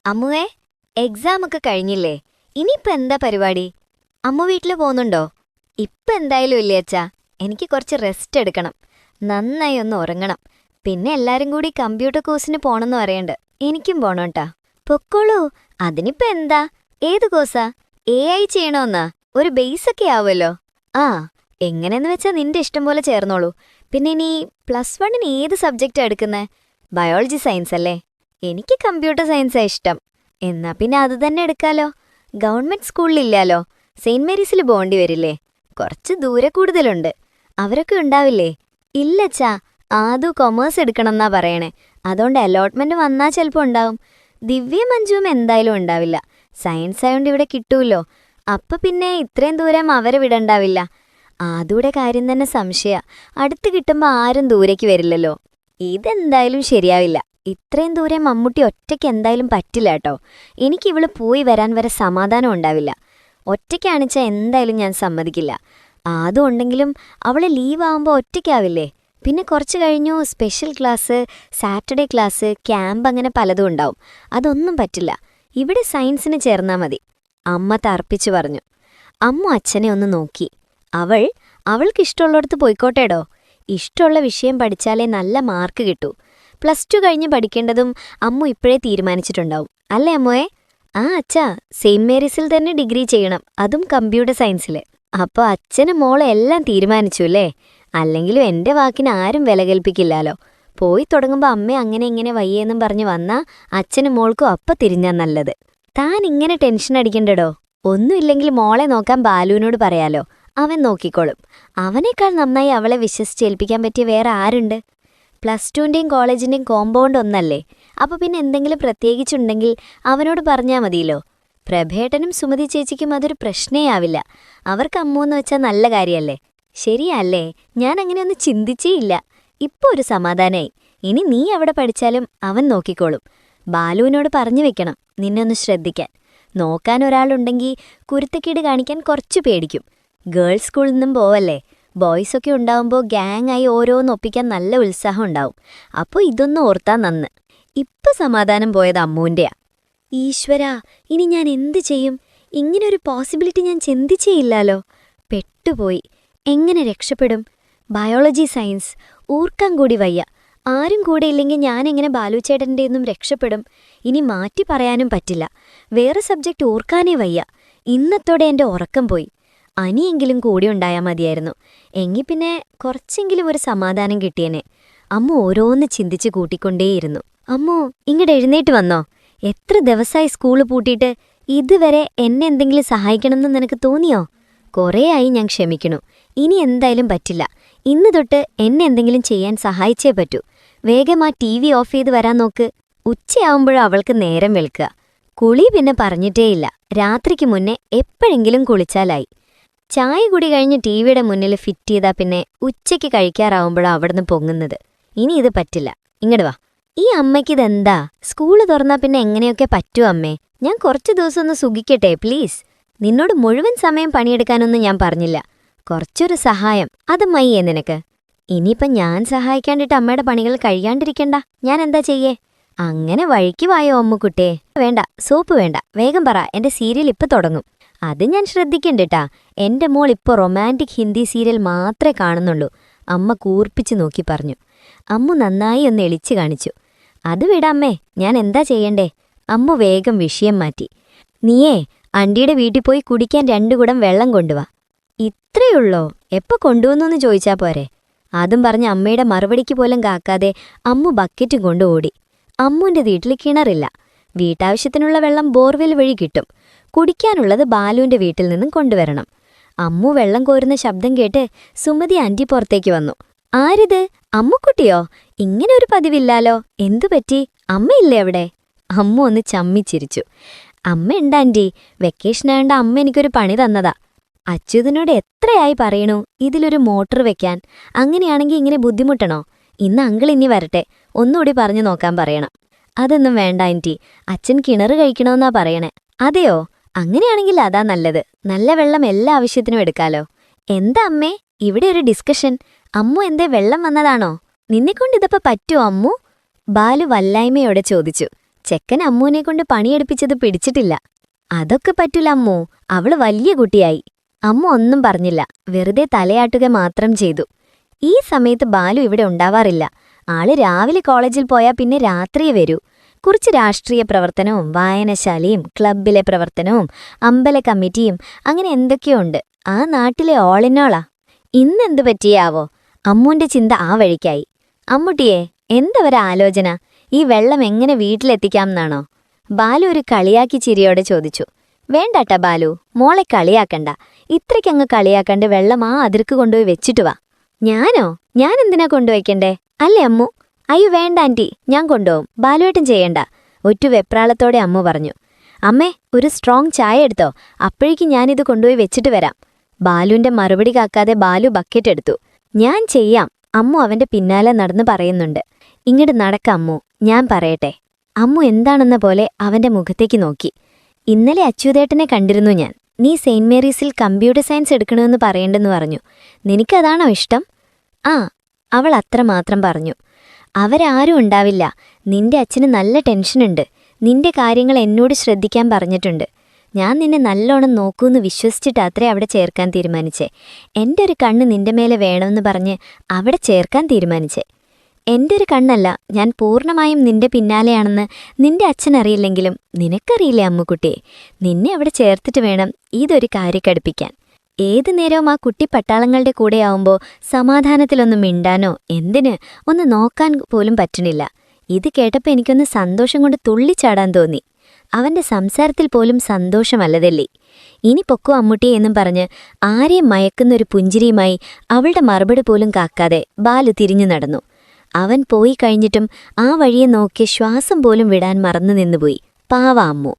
അമ്മുവേ, exam ഒക്കെ കഴിഞ്ഞില്ലേ? ഇനിയിപ്പോ എന്താ പരിപാടി? അമ്മു വീട്ടില് പോകുന്നുണ്ടോ? ഇപ്പൊ എന്തായാലും ഇല്ലേ അച്ഛാ, എനിക്ക് കുറച്ച് റെസ്റ്റ് എടുക്കണം. നന്നായി ഒന്ന് ഉറങ്ങണം. പിന്നെ എല്ലാരും കൂടി കമ്പ്യൂട്ടർ കോഴ്സിന് പോണെന്ന് പറയണ്ട്. എനിക്കും പോണോട്ടാ. പൊക്കോളൂ. അതിനിപ്പോ എന്താ? ഏത് കോഴ്സാ? AI ചെയ്യണോന്നാ? ഒരു ബേസ് ഒക്കെ ആവുമല്ലോ. ആ, എങ്ങനെയെന്ന് വെച്ചാ നിന്റെ ഇഷ്ടം പോലെ ചേർന്നോളൂ. പിന്നെ ഇനി +1 ഏത് സബ്ജക്റ്റാ എടുക്കുന്നേ? ബയോളജി സയൻസ് അല്ലേ? എനിക്ക് കമ്പ്യൂട്ടർ സയൻസാ ഇഷ്ടം. എന്നാ പിന്നെ അത് തന്നെ എടുക്കാലോ. ഗവൺമെന്റ് സ്കൂളിലില്ലാലോ. സെയിന്റ് മേരീസിൽ പോകേണ്ടി വരില്ലേ? കുറച്ച് ദൂരെ കൂടുതലുണ്ട്. അവരൊക്കെ ഉണ്ടാവില്ലേ? ഇല്ലച്ചാ, ആദു കൊമേഴ്സ് എടുക്കണമെന്നാ പറയണേ. അതുകൊണ്ട് അലോട്ട്മെന്റ് വന്നാ ചിലപ്പോൾ ഉണ്ടാവും. ദിവ്യയും മഞ്ജുവും എന്തായാലും ഉണ്ടാവില്ല. സയൻസ് ആയതുകൊണ്ട് ഇവിടെ കിട്ടൂല്ലോ. അപ്പൊ പിന്നെ ഇത്രയും ദൂരം അവരെ വിടണ്ടാവില്ല. ആദുയുടെ കാര്യം തന്നെ സംശയ. അടുത്ത് കിട്ടുമ്പോ ആരും ദൂരേക്ക് വരില്ലല്ലോ. ഇതെന്തായാലും ശരിയാവില്ല. ഇത്രയും ദൂരം മമ്മൂട്ടി ഒറ്റയ്ക്ക് എന്തായാലും പറ്റില്ല കേട്ടോ. എനിക്കിവള് പോയി വരാൻ വരെ സമാധാനം ഉണ്ടാവില്ല. ഒറ്റയ്ക്കാണിച്ചാ എന്തായാലും ഞാൻ സമ്മതിക്കില്ല. ആദു ഉണ്ടെങ്കിലും അവള് ലീവാവുമ്പോൾ ഒറ്റയ്ക്കാവില്ലേ? പിന്നെ കുറച്ച് കഴിഞ്ഞു special class, Saturday class, camp, അങ്ങനെ പലതും ഉണ്ടാവും. അതൊന്നും പറ്റില്ല. ഇവിടെ സയൻസിന് ചേർന്നാ മതി. അമ്മ തർപ്പിച്ചു പറഞ്ഞു. അമ്മു അച്ഛനെ ഒന്ന് നോക്കി. അവൾക്കിഷ്ടമുള്ളിടത്ത് പോയിക്കോട്ടേടോ. ഇഷ്ടമുള്ള വിഷയം പഠിച്ചാലേ നല്ല മാർക്ക് കിട്ടൂ. +2 കഴിഞ്ഞ് പഠിക്കേണ്ടതും അമ്മു ഇപ്പോഴേ തീരുമാനിച്ചിട്ടുണ്ടാവും. അല്ലേ അമ്മുവേ? ആ അച്ഛാ, സെയിന്റ് മേരീസിൽ തന്നെ ഡിഗ്രി ചെയ്യണം, അതും കമ്പ്യൂട്ടർ സയൻസില്. അപ്പൊ അച്ഛനും മോളും എല്ലാം തീരുമാനിച്ചു അല്ലേ? അല്ലെങ്കിലും എന്റെ വാക്കിന് ആരും വില കൽപ്പിക്കില്ലാലോ. പോയി തുടങ്ങുമ്പോ അമ്മ അങ്ങനെ ഇങ്ങനെ വയ്യേന്നും പറഞ്ഞു വന്നാ അച്ഛനും മോൾക്കും അപ്പ തിരിഞ്ഞാ നല്ലത്. താൻ ഇങ്ങനെ ടെൻഷൻ അടിക്കണ്ടടോ. ഒന്നുമില്ലെങ്കിൽ മോളെ നോക്കാൻ ബാലുവിനോട് പറയാലോ. അവൻ നോക്കിക്കോളും. അവനേക്കാൾ നന്നായി അവളെ വിശ്വസിച്ചേൽപ്പിക്കാൻ പറ്റിയ വേറെ ആരുണ്ട്? +2ന്റെയും കോളേജിന്റെയും കോമ്പൗണ്ട് ഒന്നല്ലേ? അപ്പൊ പിന്നെ എന്തെങ്കിലും പ്രത്യേകിച്ചുണ്ടെങ്കിൽ അവനോട് പറഞ്ഞാൽ മതിയല്ലോ. പ്രഭേട്ടനും സുമതി ചേച്ചിക്കും അതൊരു പ്രശ്നേ ആവില്ല. അവർക്ക് അമ്മൂന്ന് വെച്ചാൽ നല്ല കാര്യല്ലേ? ശരിയല്ലേ? ഞാൻ അങ്ങനെയൊന്നും ചിന്തിച്ചേയില്ല. ഇപ്പൊ ഒരു സമാധാനായി. ഇനി നീ അവിടെ പഠിച്ചാലും അവൻ നോക്കിക്കോളും. ബാലുവിനോട് പറഞ്ഞു വെക്കണം നിന്നെ ഒന്ന് ശ്രദ്ധിക്കാൻ. നോക്കാൻ ഒരാളുണ്ടെങ്കിൽ കുരുത്തക്കേട് കാണിക്കാൻ കുറച്ചു പേടിക്കും. ഗേൾസ് സ്കൂളിൽ നിന്നും പോവല്ലേ? ബോയ്സൊക്കെ ഉണ്ടാവുമ്പോൾ ഗ്യാങ് ആയി ഓരോന്നൊപ്പിക്കാൻ നല്ല ഉത്സാഹം ഉണ്ടാവും. അപ്പോൾ ഇതൊന്നും ഓർത്താ നന്ന്. ഇപ്പൊ സമാധാനം പോയത് അമ്മൂന്റെയാ. ഈശ്വരാ, ഇനി ഞാൻ എന്ത് ചെയ്യും? ഇങ്ങനൊരു പോസിബിലിറ്റി ഞാൻ ചിന്തിച്ചേയില്ലാലോ. പെട്ടുപോയി. എങ്ങനെ രക്ഷപ്പെടും? ബയോളജി സയൻസ് ഓർക്കാൻ കൂടി വയ്യ. ആരും കൂടെ ഇല്ലെങ്കിൽ ഞാനെങ്ങനെ ബാലുച്ചേട്ടൻ്റെയൊന്നും രക്ഷപ്പെടും? ഇനി മാറ്റി പറയാനും പറ്റില്ല. വേറെ സബ്ജക്റ്റ് ഓർക്കാനേ വയ്യ. ഇന്നത്തോടെ എൻ്റെ ഉറക്കം പോയി. അനിയെങ്കിലും കൂടി ഉണ്ടായാൽ മതിയായിരുന്നു. എങ്കിൽ പിന്നെ കുറച്ചെങ്കിലും ഒരു സമാധാനം കിട്ടിയേനെ. അമ്മ ഓരോന്ന് ചിന്തിച്ച് കൂട്ടിക്കൊണ്ടേയിരുന്നു. അമ്മോ, ഇങ്ങോട്ട് എഴുന്നേറ്റ് വന്നോ? എത്ര ദിവസമായി സ്കൂള് പൂട്ടിയിട്ട്. ഇതുവരെ എന്നെ എന്തെങ്കിലും സഹായിക്കണമെന്ന് നിനക്ക് തോന്നിയോ? കുറേയായി ഞാൻ ക്ഷമിക്കണു. ഇനി എന്തായാലും പറ്റില്ല. ഇന്ന് തൊട്ട് എന്നെ എന്തെങ്കിലും ചെയ്യാൻ സഹായിച്ചേ പറ്റൂ. വേഗം ആ TV ഓഫ് ചെയ്ത് വരാൻ നോക്ക്. ഉച്ചയാവുമ്പോഴും അവൾക്ക് നേരം വെളുക്കുക. കുളി പിന്നെ പറഞ്ഞിട്ടേയില്ല. രാത്രിക്ക് മുന്നേ എപ്പോഴെങ്കിലും കുളിച്ചാലായി. ചായ കുടി കഴിഞ്ഞ് TVയുടെ മുന്നിൽ ഫിറ്റ് ചെയ്താ പിന്നെ ഉച്ചയ്ക്ക് കഴിക്കാറാവുമ്പോഴാ അവിടുന്ന് പൊങ്ങുന്നത്. ഇനി ഇത് പറ്റില്ല. ഇങ്ങട് വാ. ഈ അമ്മയ്ക്കിതെന്താ? സ്കൂള് തുറന്നാ പിന്നെ എങ്ങനെയൊക്കെ പറ്റൂ അമ്മേ? ഞാൻ കുറച്ചു ദിവസം ഒന്ന് സുഖിക്കട്ടെ പ്ലീസ്. നിന്നോട് മുഴുവൻ സമയം പണിയെടുക്കാനൊന്നും ഞാൻ പറഞ്ഞില്ല. കുറച്ചൊരു സഹായം, അത് മയ്യേ നിനക്ക്? ഇനിയിപ്പം ഞാൻ സഹായിക്കാണ്ടിട്ട് അമ്മയുടെ പണികൾ കഴിയാണ്ടിരിക്കണ്ട. ഞാൻ എന്താ ചെയ്യേ? അങ്ങനെ വഴിക്ക് വായോ അമ്മുക്കുട്ടേ. വേണ്ട, സോപ്പ് വേണ്ട. വേഗം പറ, എന്റെ സീരിയൽ ഇപ്പൊ തുടങ്ങും. അത് ഞാൻ ശ്രദ്ധിക്കണ്ടിട്ടാ. എന്റെ മോൾ ഇപ്പൊ റൊമാൻറ്റിക് ഹിന്ദി സീരിയൽ മാത്രമേ കാണുന്നുള്ളൂ. അമ്മ കൂർപ്പിച്ചു നോക്കി പറഞ്ഞു. അമ്മു നന്നായി ഒന്ന് എളിച്ചു കാണിച്ചു. അത് വിടാമ്മേ, ഞാൻ എന്താ ചെയ്യണ്ടേ? അമ്മു വേഗം വിഷയം മാറ്റി. നീയേ അണ്ടിയുടെ വീട്ടിൽ പോയി കുടിക്കാൻ 2 കുടം വെള്ളം കൊണ്ടുവാ. ഇത്രയുള്ളോ? എപ്പോ കൊണ്ടുവന്നു ചോദിച്ചാ പോരെ? അതും പറഞ്ഞ് അമ്മയുടെ മറുപടിക്ക് പോലും കാക്കാതെ അമ്മു ബക്കറ്റും കൊണ്ട് ഓടി. അമ്മുവിന്റെ വീട്ടിൽ കിണറില്ല. വീട്ടാവശ്യത്തിനുള്ള വെള്ളം ബോർവെൽ വഴി കിട്ടും. കുടിക്കാനുള്ളത് ബാലുവിന്റെ വീട്ടിൽ നിന്നും കൊണ്ടുവരണം. അമ്മു വെള്ളം കോരുന്ന ശബ്ദം കേട്ട് സുമതി ആന്റി പുറത്തേക്ക് വന്നു. ആരിത്? അമ്മുക്കുട്ടിയോ? ഇങ്ങനെ ഒരു പതിവില്ലാലോ. എന്തുപറ്റി? അമ്മയില്ലേ അവിടെ? അമ്മു ഒന്ന് ചമ്മിച്ചിരിച്ചു. അമ്മയുണ്ട് ആന്റി. വെക്കേഷനായോണ്ട് അമ്മ എനിക്കൊരു പണി തന്നതാ. അച്യുതനോട് എത്രയായി പറയണു ഇതിലൊരു മോട്ടർ വെക്കാൻ. അങ്ങനെയാണെങ്കിൽ ഇങ്ങനെ ബുദ്ധിമുട്ടണോ? ഇന്ന് അങ്കിൾ ഇനി വരട്ടെ, ഒന്നുകൂടി പറഞ്ഞു നോക്കാൻ പറയണം. അതൊന്നും വേണ്ട ആന്റി. അച്ഛൻ കിണർ കഴിക്കണമെന്നാ പറയണേ. അതെയോ? അങ്ങനെയാണെങ്കിൽ അതാ നല്ലത്. നല്ല വെള്ളം എല്ലാ ആവശ്യത്തിനും എടുക്കാലോ. എന്താ അമ്മേ ഇവിടെ ഒരു ഡിസ്കഷൻ? അമ്മു എന്തേ വെള്ളം വന്നതാണോ? നിന്നെക്കൊണ്ട് ഇതപ്പോ പറ്റുമോ അമ്മു? ബാലു വല്ലായ്മയോടെ ചോദിച്ചു. ചെക്കൻ അമ്മൂനെ കൊണ്ട് പണിയെടുപ്പിച്ചത് പിടിച്ചിട്ടില്ല. അതൊക്കെ പറ്റൂല അമ്മൂ, അവള് വലിയ കുട്ടിയായി. അമ്മു ഒന്നും പറഞ്ഞില്ല, വെറുതെ തലയാട്ടുക മാത്രം ചെയ്തു. ഈ സമയത്ത് ബാലു ഇവിടെ ഉണ്ടാവാറില്ല. ആള് രാവിലെ കോളേജിൽ പോയാൽ പിന്നെ രാത്രിയെ വരൂ. കുറച്ച് രാഷ്ട്രീയ പ്രവർത്തനവും വായനശാലയും ക്ലബ്ബിലെ പ്രവർത്തനവും അമ്പല കമ്മിറ്റിയും അങ്ങനെ എന്തൊക്കെയോ ഉണ്ട്. ആ നാട്ടിലെ ഓളിനോളാ. ഇന്നെന്തു പറ്റിയാവോ? അമ്മൂന്റെ ചിന്ത ആ വഴിക്കായി. അമ്മുട്ടിയെ, എന്തവരാലോചന? ഈ വെള്ളം എങ്ങനെ വീട്ടിലെത്തിക്കാമെന്നാണോ? ബാലു ഒരു കളിയാക്കി ചിരിയോടെ ചോദിച്ചു. വേണ്ടാട്ടാ ബാലു, മോളെ കളിയാക്കണ്ട. ഇത്രയ്ക്കങ്ങ് കളിയാക്കണ്ട് വെള്ളം ആ അതിർക്ക് കൊണ്ടുപോയി വെച്ചിട്ട് വാ. ഞാനോ? ഞാനെന്തിനാ കൊണ്ടുവയ്ക്കണ്ടേ? അല്ലേ അമ്മു? അയ്യോ വേണ്ട ആന്റി, ഞാൻ കൊണ്ടുപോകും. ബാലുവേട്ടൻ ചെയ്യണ്ട. ഒറ്റ വെപ്രാളത്തോടെ അമ്മു പറഞ്ഞു. അമ്മേ, ഒരു സ്ട്രോങ് ചായ എടുത്തോ, അപ്പോഴേക്കും ഞാനിത് കൊണ്ടുപോയി വെച്ചിട്ട് വരാം. ബാലുവിന്റെ മറുപടി കാക്കാതെ ബാലു ബക്കറ്റ് എടുത്തു. ഞാൻ ചെയ്യാം, അമ്മു അവന്റെ പിന്നാലെ നടന്ന് പറയുന്നുണ്ട്. ഇങ്ങോട്ട് നടക്ക അമ്മു, ഞാൻ പറയട്ടെ. അമ്മു എന്താണെന്ന പോലെ അവന്റെ മുഖത്തേക്ക് നോക്കി. ഇന്നലെ അച്യുതേട്ടനെ കണ്ടിരുന്നു ഞാൻ. നീ സെയിന്റ് മേരീസിൽ കമ്പ്യൂട്ടർ സയൻസ് എടുക്കണമെന്ന് പറയേണ്ടെന്ന് പറഞ്ഞു. നിനക്കതാണോ ഇഷ്ടം? ആ, അവൾ അത്രമാത്രം പറഞ്ഞു. അവരാരും ഉണ്ടാവില്ല. നിന്റെ അച്ഛന് നല്ല ടെൻഷനുണ്ട്. നിന്റെ കാര്യങ്ങൾ എന്നോട് ശ്രദ്ധിക്കാൻ പറഞ്ഞിട്ടുണ്ട്. ഞാൻ നിന്നെ നല്ലോണം നോക്കൂന്ന് വിശ്വസിച്ചിട്ടത്രേ അവിടെ ചേർക്കാൻ തീരുമാനിച്ചേ. എൻ്റെ ഒരു കണ്ണ് നിന്റെ മേലെ വേണമെന്ന് പറഞ്ഞ് അവിടെ ചേർക്കാൻ തീരുമാനിച്ചേ. എൻ്റെ ഒരു കണ്ണല്ല, ഞാൻ പൂർണ്ണമായും നിന്റെ പിന്നാലെയാണെന്ന് നിന്റെ അച്ഛനറിയില്ലെങ്കിലും നിനക്കറിയില്ലേ അമ്മുക്കുട്ടിയെ? നിന്നെ അവിടെ ചേർത്തിട്ട് വേണം ഇതൊരു കാര്യക്കടുപ്പിക്കാൻ. ഏതു നേരവും ആ കുട്ടി പട്ടാളങ്ങളുടെ കൂടെയാവുമ്പോൾ സമാധാനത്തിലൊന്നും മിണ്ടാനോ എന്തിന് ഒന്ന് നോക്കാൻ പോലും പറ്റണില്ല. ഇത് കേട്ടപ്പോൾ എനിക്കൊന്ന് സന്തോഷം കൊണ്ട് തുള്ളിച്ചാടാൻ തോന്നി. അവന്റെ സംസാരത്തിൽ പോലും സന്തോഷമല്ലതല്ലേ. ഇനി പൊക്കോ അമ്മുട്ടി എന്നും പറഞ്ഞ് ആരെയും മയക്കുന്നൊരു പുഞ്ചിരിയുമായി അവളുടെ മറുപടി പോലും കാക്കാതെ ബാലു തിരിഞ്ഞു നടന്നു. അവൻ പോയി കഴിഞ്ഞിട്ടും ആ വഴിയെ നോക്കി ശ്വാസം പോലും വിടാൻ മറന്നു നിന്നുപോയി. പാവ അമ്മു.